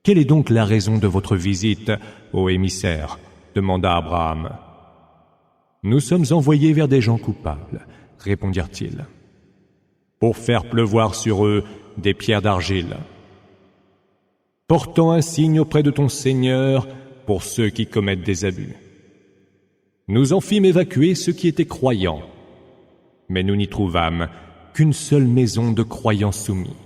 Quelle est donc la raison de votre visite, ô émissaire ? Demanda Abraham. Nous sommes envoyés vers des gens coupables, répondirent-ils, pour faire pleuvoir sur eux des pierres d'argile, portant un signe auprès de ton Seigneur pour ceux qui commettent des abus. Nous en fîmes évacuer ceux qui étaient croyants, mais nous n'y trouvâmes qu'une seule maison de croyants soumis.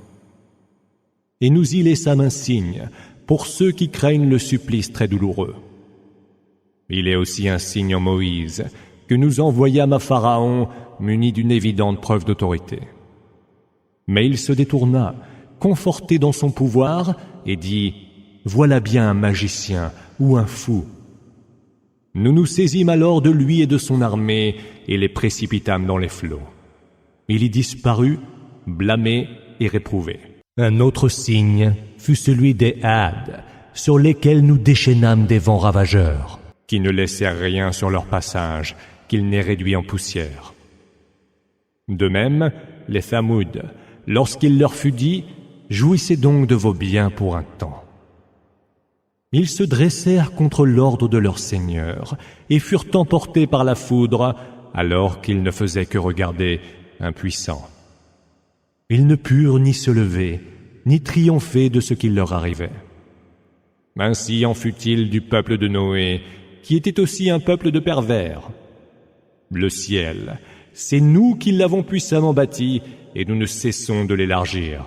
Et nous y laissâmes un signe pour ceux qui craignent le supplice très douloureux. Il est aussi un signe en Moïse que nous envoyâmes à Pharaon muni d'une évidente preuve d'autorité. Mais il se détourna, conforté dans son pouvoir, et dit « Voilà bien un magicien ou un fou ». Nous nous saisîmes alors de lui et de son armée et les précipitâmes dans les flots. Il y disparut, blâmé et réprouvé. Un autre signe fut celui des Hades, sur lesquels nous déchaînâmes des vents ravageurs, qui ne laissèrent rien sur leur passage, qu'ils n'aient réduit en poussière. De même, les Thamoud, lorsqu'il leur fut dit « Jouissez donc de vos biens pour un temps ». Ils se dressèrent contre l'ordre de leur Seigneur et furent emportés par la foudre alors qu'ils ne faisaient que regarder impuissants. Ils ne purent ni se lever, ni triompher de ce qui leur arrivait. Ainsi en fut-il du peuple de Noé, qui était aussi un peuple de pervers. Le ciel, c'est nous qui l'avons puissamment bâti, et nous ne cessons de l'élargir.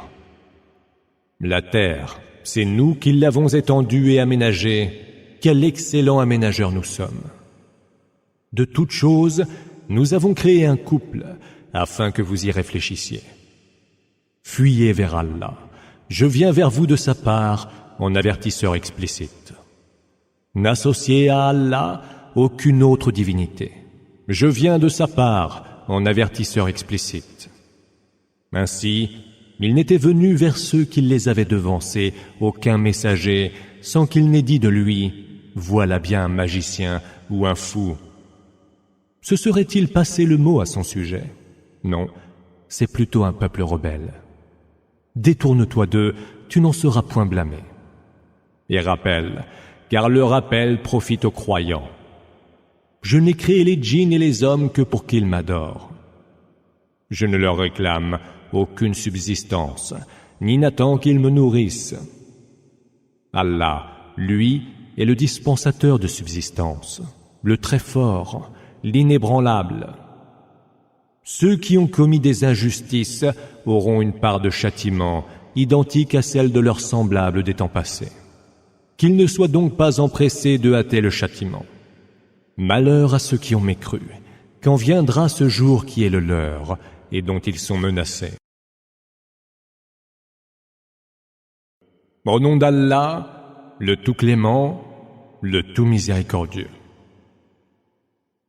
La terre, c'est nous qui l'avons étendue et aménagée. Quel excellent aménageur nous sommes. De toutes choses, nous avons créé un couple, afin que vous y réfléchissiez. Fuyez vers Allah. Je viens vers vous de sa part, en avertisseur explicite. N'associez à Allah aucune autre divinité. Je viens de sa part, en avertisseur explicite. Ainsi, il n'était venu vers ceux qui les avaient devancés aucun messager, sans qu'il n'ait dit de lui « Voilà bien un magicien ou un fou ». Se serait-il passé le mot à son sujet? Non, c'est plutôt un peuple rebelle. Détourne-toi d'eux, tu n'en seras point blâmé. Et rappelle, car le rappel profite aux croyants. Je n'ai créé les djinns et les hommes que pour qu'ils m'adorent. Je ne leur réclame aucune subsistance, ni n'attends qu'ils me nourrissent. Allah, lui, est le dispensateur de subsistance, le très fort, l'inébranlable. Ceux qui ont commis des injustices auront une part de châtiment identique à celle de leurs semblables des temps passés. Qu'ils ne soient donc pas empressés de hâter le châtiment. Malheur à ceux qui ont mécru, quand viendra ce jour qui est le leur et dont ils sont menacés. Au nom d'Allah, le tout clément, le tout miséricordieux.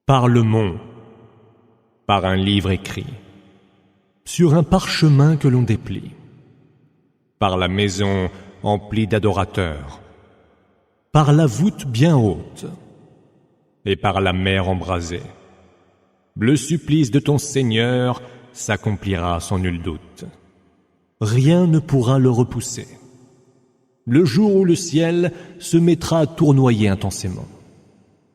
Par le mont, par un livre écrit, sur un parchemin que l'on déplie, par la maison emplie d'adorateurs, par la voûte bien haute, et par la mer embrasée. Le supplice de ton Seigneur s'accomplira sans nul doute. Rien ne pourra le repousser. Le jour où le ciel se mettra à tournoyer intensément,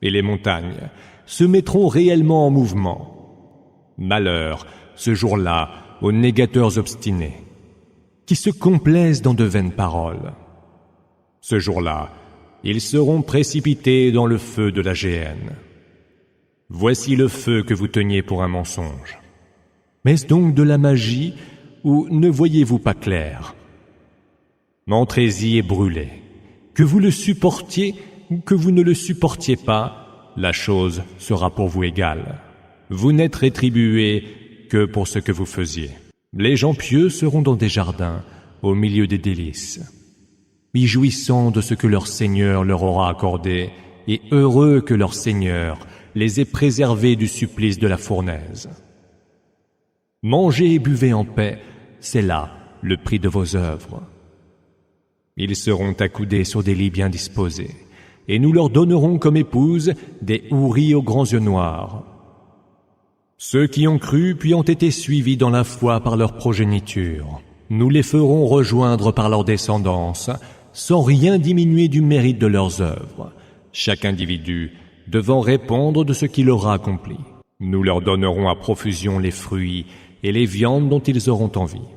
et les montagnes se mettront réellement en mouvement. Malheur, ce jour-là, aux négateurs obstinés, qui se complaisent dans de vaines paroles. Ce jour-là, ils seront précipités dans le feu de la géhenne. Voici le feu que vous teniez pour un mensonge. Est-ce donc de la magie ou ne voyez-vous pas clair? Entrez-y et brûlez. Que vous le supportiez ou que vous ne le supportiez pas, la chose sera pour vous égale. Vous n'êtes rétribués que pour ce que vous faisiez. Les gens pieux seront dans des jardins, au milieu des délices, y jouissant de ce que leur Seigneur leur aura accordé, et heureux que leur Seigneur les ait préservés du supplice de la fournaise. Mangez et buvez en paix, c'est là le prix de vos œuvres. Ils seront accoudés sur des lits bien disposés, et nous leur donnerons comme épouses des houris aux grands yeux noirs. Ceux qui ont cru puis ont été suivis dans la foi par leur progéniture, nous les ferons rejoindre par leur descendance, sans rien diminuer du mérite de leurs œuvres, chaque individu devant répondre de ce qu'il aura accompli. Nous leur donnerons à profusion les fruits et les viandes dont ils auront envie.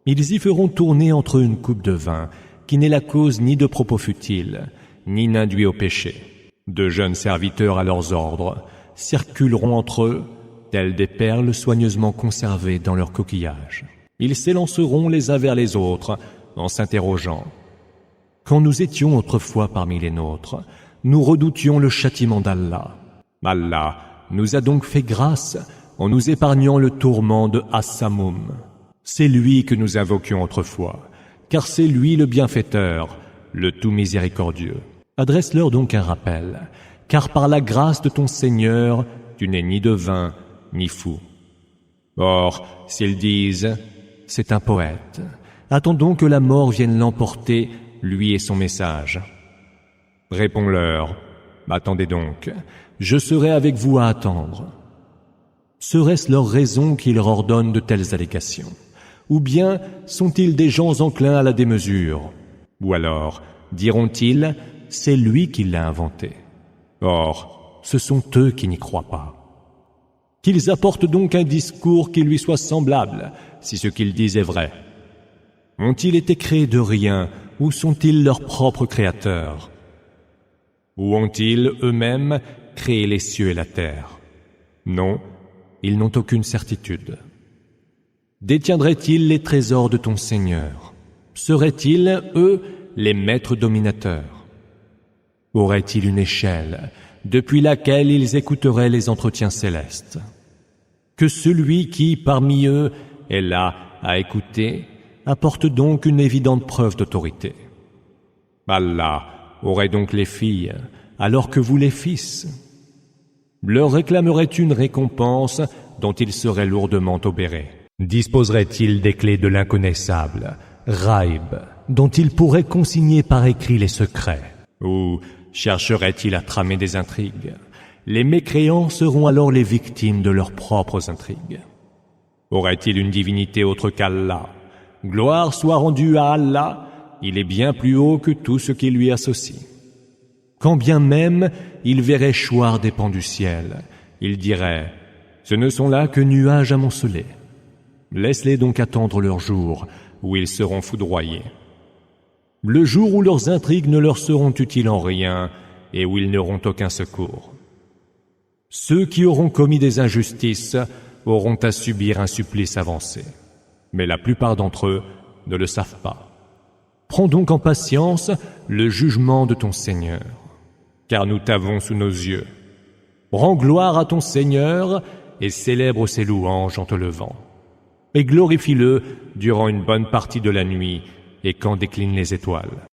Ils y feront tourner entre eux une coupe de vin, qui n'est la cause ni de propos futiles, ni n'induit au péché. De jeunes serviteurs à leurs ordres circuleront entre eux, tels des perles soigneusement conservées dans leur coquillage. Ils s'élanceront les uns vers les autres, en s'interrogeant. Quand nous étions autrefois parmi les nôtres, nous redoutions le châtiment d'Allah. Allah nous a donc fait grâce en nous épargnant le tourment de As-Samoum. C'est lui que nous invoquions autrefois, car c'est lui le bienfaiteur, le tout miséricordieux. Adresse-leur donc un rappel, car par la grâce de ton Seigneur, tu n'es ni devin, ni fou. Or, s'ils disent « c'est un poète », attendons que la mort vienne l'emporter, lui et son message. Réponds-leur « attendez donc, je serai avec vous à attendre ». Serait-ce leur raison qui leur ordonne de telles allégations? Ou bien sont-ils des gens enclins à la démesure? Ou alors diront-ils « c'est lui qui l'a inventé ». Or, ce sont eux qui n'y croient pas. Qu'ils apportent donc un discours qui lui soit semblable, si ce qu'ils disent est vrai. Ont-ils été créés de rien, ou sont-ils leurs propres créateurs? Ou ont-ils eux-mêmes créé les cieux et la terre? Non, ils n'ont aucune certitude. Détiendraient-ils les trésors de ton Seigneur? Seraient-ils, eux, les maîtres dominateurs? Auraient-ils une échelle depuis laquelle ils écouteraient les entretiens célestes? Que celui qui, parmi eux, est là à écouter, apporte donc une évidente preuve d'autorité. Allah aurait donc les filles, alors que vous les fils. Leur réclamerait une récompense dont ils seraient lourdement obérés. Disposerait-il des clés de l'inconnaissable, Ghaib, dont il pourrait consigner par écrit les secrets? Ou chercherait-il à tramer des intrigues? Les mécréants seront alors les victimes de leurs propres intrigues. Aurait-il une divinité autre qu'Allah? Gloire soit rendue à Allah, il est bien plus haut que tout ce qui lui associe. Quand bien même il verrait choir des pans du ciel, il dirait « ce ne sont là que nuages amoncelés ». Laisse-les donc attendre leur jour, où ils seront foudroyés. Le jour où leurs intrigues ne leur seront utiles en rien, et où ils n'auront aucun secours. Ceux qui auront commis des injustices auront à subir un supplice avancé, mais la plupart d'entre eux ne le savent pas. Prends donc en patience le jugement de ton Seigneur, car nous t'avons sous nos yeux. Rends gloire à ton Seigneur et célèbre ses louanges en te levant. Et glorifie-le durant une bonne partie de la nuit et quand déclinent les étoiles.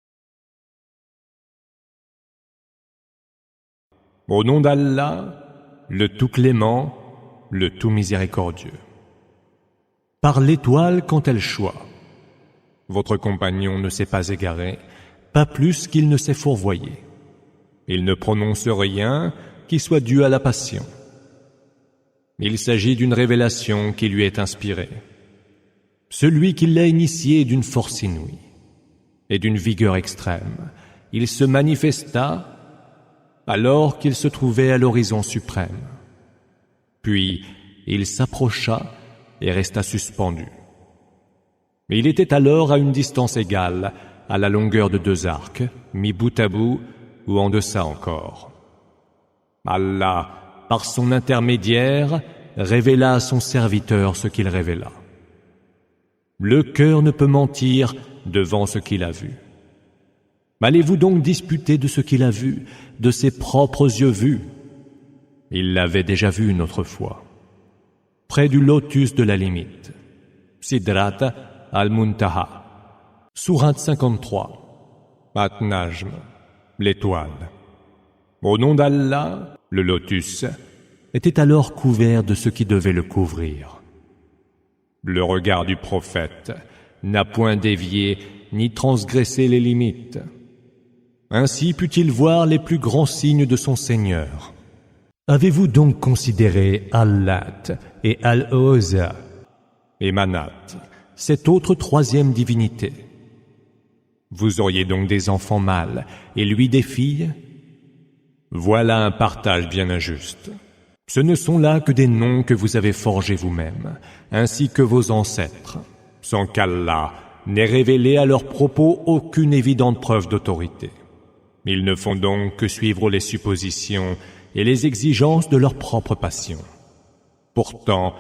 Au nom d'Allah, le tout clément, le tout miséricordieux. Par l'étoile quand elle choit. Votre compagnon ne s'est pas égaré, pas plus qu'il ne s'est fourvoyé. Il ne prononce rien qui soit dû à la passion. Il s'agit d'une révélation qui lui est inspirée. Celui qui l'a initié est d'une force inouïe et d'une vigueur extrême. Il se manifesta alors qu'il se trouvait à l'horizon suprême. Puis il s'approcha et resta suspendu. Il était alors à une distance égale à la longueur de 2 arcs, mis bout à bout ou en deçà encore. Allah, par son intermédiaire, révéla à son serviteur ce qu'il révéla. Le cœur ne peut mentir devant ce qu'il a vu. Allez-vous donc disputer de ce qu'il a vu, de ses propres yeux vus? Il l'avait déjà vu une autre fois, près du lotus de la limite, Sidrat al-Muntaha, Sourate 53, At-Najm, l'étoile. Au nom d'Allah, le lotus était alors couvert de ce qui devait le couvrir. Le regard du prophète n'a point dévié ni transgressé les limites. Ainsi put-il voir les plus grands signes de son Seigneur. Avez-vous donc considéré Al-Lat et Al-Uzza et Manat, cette autre 3e divinité? Vous auriez donc des enfants mâles, et lui des filles? Voilà un partage bien injuste. Ce ne sont là que des noms que vous avez forgés vous-même, ainsi que vos ancêtres, sans qu'Allah n'ait révélé à leurs propos aucune évidente preuve d'autorité. Ils ne font donc que suivre les suppositions et les exigences de leur propre passion. Pourtant,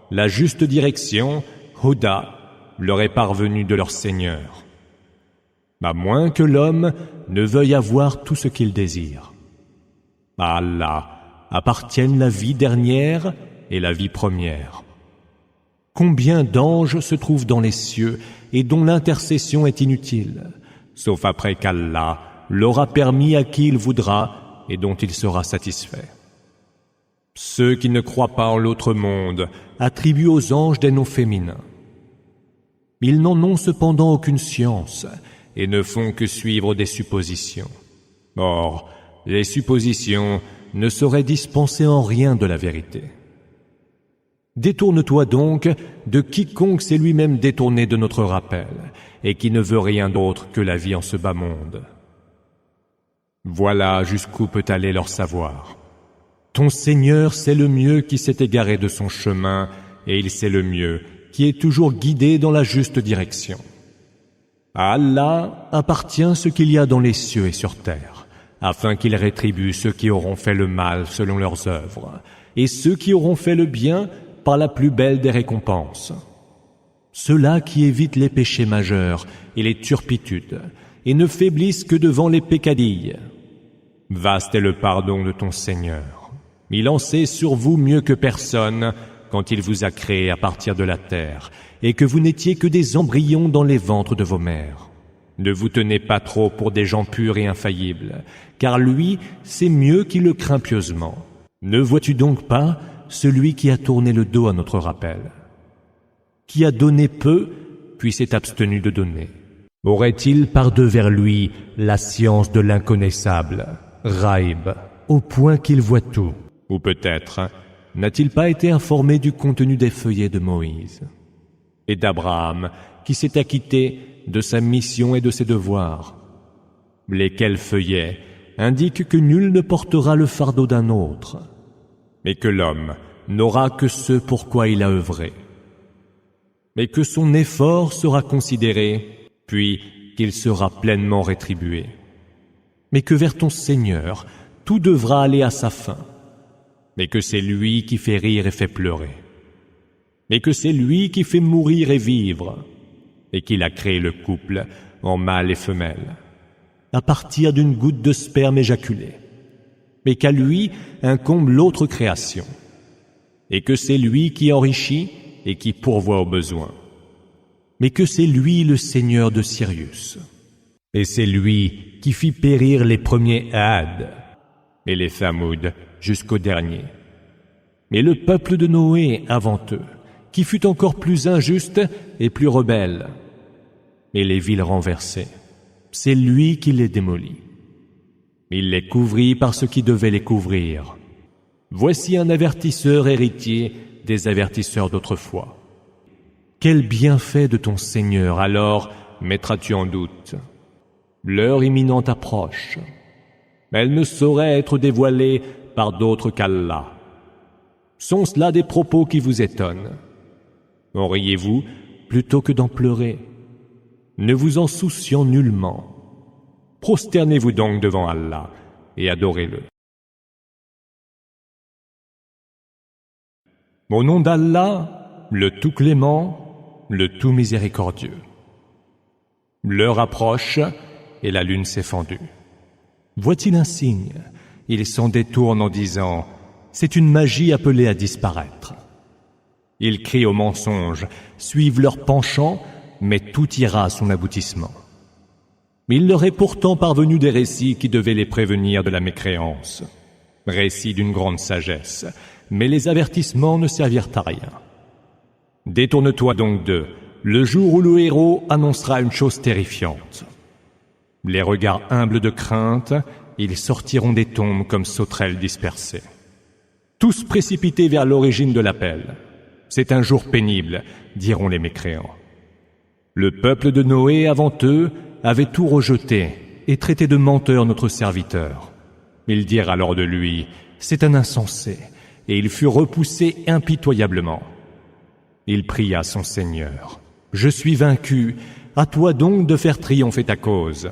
la juste direction, Huda, leur est parvenue de leur Seigneur, à moins que l'homme ne veuille avoir tout ce qu'il désire. À Allah appartiennent la vie dernière et la vie première. Combien d'anges se trouvent dans les cieux et dont l'intercession est inutile, sauf après qu'Allah l'aura permis à qui il voudra et dont il sera satisfait. Ceux qui ne croient pas en l'autre monde attribuent aux anges des noms féminins. Ils n'en ont cependant aucune science et ne font que suivre des suppositions. Or, les suppositions ne sauraient dispenser en rien de la vérité. Détourne-toi donc de quiconque s'est lui-même détourné de notre rappel et qui ne veut rien d'autre que la vie en ce bas monde. Voilà jusqu'où peut aller leur savoir. Ton Seigneur sait le mieux qui s'est égaré de son chemin et il sait le mieux qui est toujours guidé dans la juste direction. À Allah appartient ce qu'il y a dans les cieux et sur terre, afin qu'il rétribue ceux qui auront fait le mal selon leurs œuvres, et ceux qui auront fait le bien par la plus belle des récompenses. Ceux-là qui évitent les péchés majeurs et les turpitudes, et ne faiblissent que devant les peccadilles. Vaste est le pardon de ton Seigneur. Il en sait sur vous mieux que personne quand il vous a créé à partir de la terre, et que vous n'étiez que des embryons dans les ventres de vos mères. Ne vous tenez pas trop pour des gens purs et infaillibles, car lui, c'est mieux qu'il le craint pieusement. Ne vois-tu donc pas celui qui a tourné le dos à notre rappel, qui a donné peu, puis s'est abstenu de donner? Aurait-il par-devers lui la science de l'inconnaissable, Ghaib, au point qu'il voit tout? Ou peut-être n'a-t-il pas été informé du contenu des feuillets de Moïse et d'Abraham, qui s'est acquitté de sa mission et de ses devoirs, lesquels feuillets indiquent que nul ne portera le fardeau d'un autre, mais que l'homme n'aura que ce pour quoi il a œuvré, mais que son effort sera considéré, puis qu'il sera pleinement rétribué, mais que vers ton Seigneur tout devra aller à sa fin, mais que c'est lui qui fait rire et fait pleurer, mais que c'est lui qui fait mourir et vivre, et qu'il a créé le couple en mâle et femelle, à partir d'une goutte de sperme éjaculé, mais qu'à lui incombe l'autre création, et que c'est lui qui enrichit et qui pourvoit aux besoins, mais que c'est lui le Seigneur de Sirius, et c'est lui qui fit périr les premiers Had et les Thamoud jusqu'au dernier, mais le peuple de Noé avant eux, qui fut encore plus injuste et plus rebelle, et les villes renversées, c'est lui qui les démolit. Il les couvrit par ce qui devait les couvrir. Voici un avertisseur héritier des avertisseurs d'autrefois. Quel bienfait de ton Seigneur alors mettras-tu en doute? L'heure imminente approche. Elle ne saurait être dévoilée par d'autres qu'Allah. Sont-ce là des propos qui vous étonnent? En riez-vous plutôt que d'en pleurer? Ne vous en souciant nullement. Prosternez-vous donc devant Allah et adorez-le. Au nom d'Allah, le tout clément, le tout miséricordieux. L'heure approche et la lune s'est fendue. Voit-il un signe? Il s'en détourne en disant « C'est une magie appelée à disparaître ». Ils crient au mensonge, suivent leur penchant, mais tout ira à son aboutissement. Il leur est pourtant parvenu des récits qui devaient les prévenir de la mécréance. Récits d'une grande sagesse, mais les avertissements ne servirent à rien. Détourne-toi donc d'eux, le jour où le héros annoncera une chose terrifiante. Les regards humbles de crainte, ils sortiront des tombes comme sauterelles dispersées. Tous précipités vers l'origine de l'appel. C'est un jour pénible, diront les mécréants. Le peuple de Noé avant eux avait tout rejeté et traité de menteur notre serviteur. Ils dirent alors de lui, « C'est un insensé », et il fut repoussé impitoyablement. Il pria son Seigneur, « Je suis vaincu, à toi donc de faire triompher ta cause. »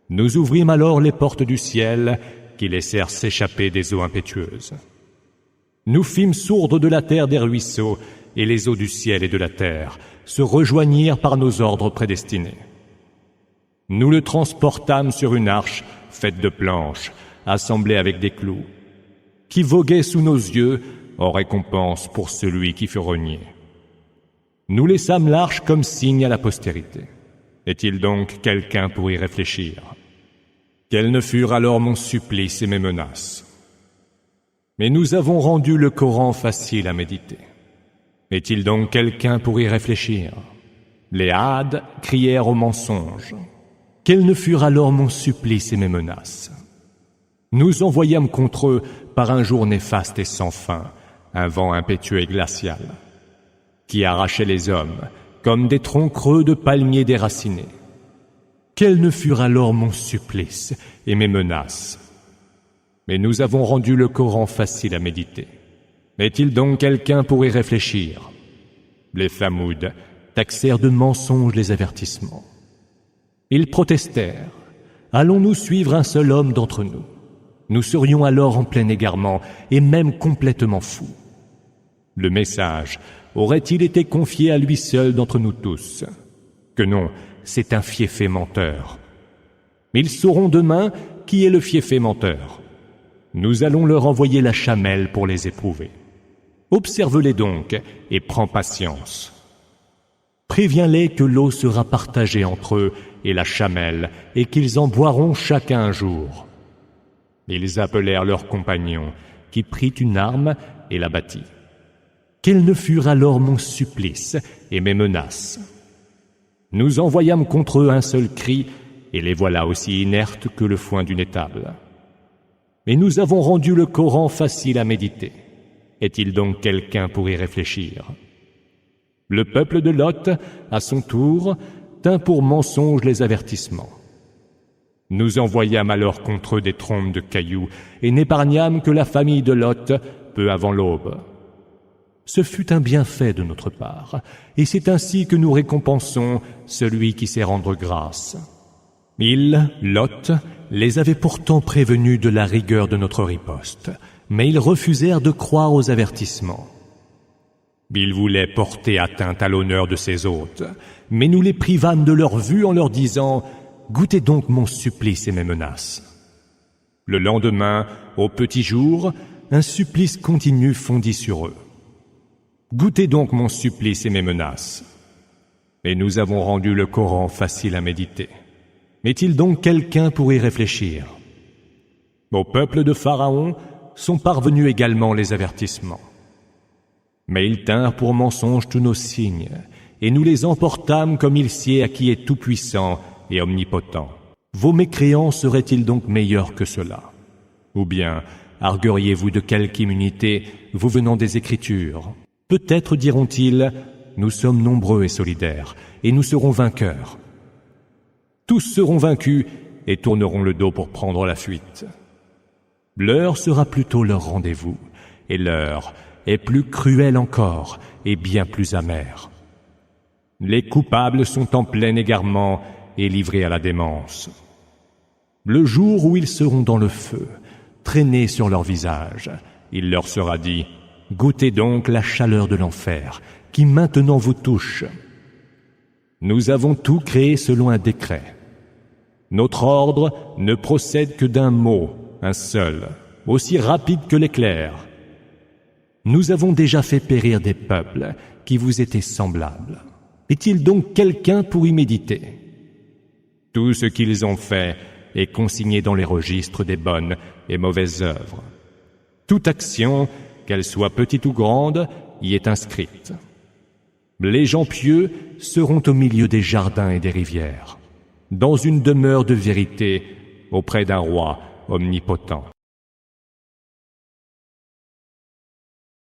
Nous ouvrîmes alors les portes du ciel, qui laissèrent s'échapper des eaux impétueuses. Nous fîmes sourdre de la terre des ruisseaux, et les eaux du ciel et de la terre se rejoignirent par nos ordres prédestinés. Nous le transportâmes sur une arche faite de planches, assemblée avec des clous, qui voguait sous nos yeux en récompense pour celui qui fut renié. Nous laissâmes l'arche comme signe à la postérité. Est-il donc quelqu'un pour y réfléchir? Quels ne furent alors mon supplice et mes menaces? Mais nous avons rendu le Coran facile à méditer. Est-il donc quelqu'un pour y réfléchir? Les Hades crièrent au mensonge. Quels ne furent alors mon supplice et mes menaces? Nous envoyâmes contre eux, par un jour néfaste et sans fin, un vent impétueux et glacial, qui arrachait les hommes, comme des troncs creux de palmiers déracinés. Quels ne furent alors mon supplice et mes menaces? Mais nous avons rendu le Coran facile à méditer. Est-il donc quelqu'un pour y réfléchir? Les Thamouds taxèrent de mensonges les avertissements. Ils protestèrent. Allons-nous suivre un seul homme d'entre nous? Nous serions alors en plein égarement et même complètement fous. Le message aurait-il été confié à lui seul d'entre nous tous? Que non, c'est un fieffé menteur. Ils sauront demain qui est le fieffé menteur. Nous allons leur envoyer la chamelle pour les éprouver. Observe-les donc et prends patience. Préviens-les que l'eau sera partagée entre eux et la chamelle et qu'ils en boiront chacun un jour. Ils appelèrent leur compagnon qui prit une arme et la battit. Quels ne furent alors mon supplice et mes menaces? Nous envoyâmes contre eux un seul cri et les voilà aussi inertes que le foin d'une étable. Et nous avons rendu le Coran facile à méditer. Est-il donc quelqu'un pour y réfléchir? Le peuple de Lot, à son tour, tint pour mensonge les avertissements. Nous envoyâmes alors contre eux des trompes de cailloux et n'épargnâmes que la famille de Lot peu avant l'aube. Ce fut un bienfait de notre part, et c'est ainsi que nous récompensons celui qui sait rendre grâce. Il, Lot, les avait pourtant prévenus de la rigueur de notre riposte, mais ils refusèrent de croire aux avertissements. Ils voulaient porter atteinte à l'honneur de ses hôtes, mais nous les privâmes de leur vue en leur disant « Goûtez donc mon supplice et mes menaces ». Le lendemain, au petit jour, un supplice continu fondit sur eux. « Goûtez donc mon supplice et mes menaces ». Et nous avons rendu le Coran facile à méditer. Est-il donc quelqu'un pour y réfléchir? Au peuple de Pharaon sont parvenus également les avertissements. Mais ils tinrent pour mensonges tous nos signes, et nous les emportâmes comme il sied à qui est tout-puissant et omnipotent. Vos mécréants seraient-ils donc meilleurs que cela? Ou bien argueriez-vous de quelque immunité vous venant des Écritures? Peut-être diront-ils, nous sommes nombreux et solidaires, et nous serons vainqueurs. Tous seront vaincus et tourneront le dos pour prendre la fuite. L'heure sera plutôt leur rendez-vous, et l'heure est plus cruelle encore et bien plus amère. Les coupables sont en plein égarement et livrés à la démence. Le jour où ils seront dans le feu, traînés sur leur visage, il leur sera dit « Goûtez donc la chaleur de l'enfer, qui maintenant vous touche. » Nous avons tout créé selon un décret. Notre ordre ne procède que d'un mot, un seul, aussi rapide que l'éclair. Nous avons déjà fait périr des peuples qui vous étaient semblables. Est-il donc quelqu'un pour y méditer? Tout ce qu'ils ont fait est consigné dans les registres des bonnes et mauvaises œuvres. Toute action, qu'elle soit petite ou grande, y est inscrite. Les gens pieux seront au milieu des jardins et des rivières, dans une demeure de vérité auprès d'un roi omnipotent.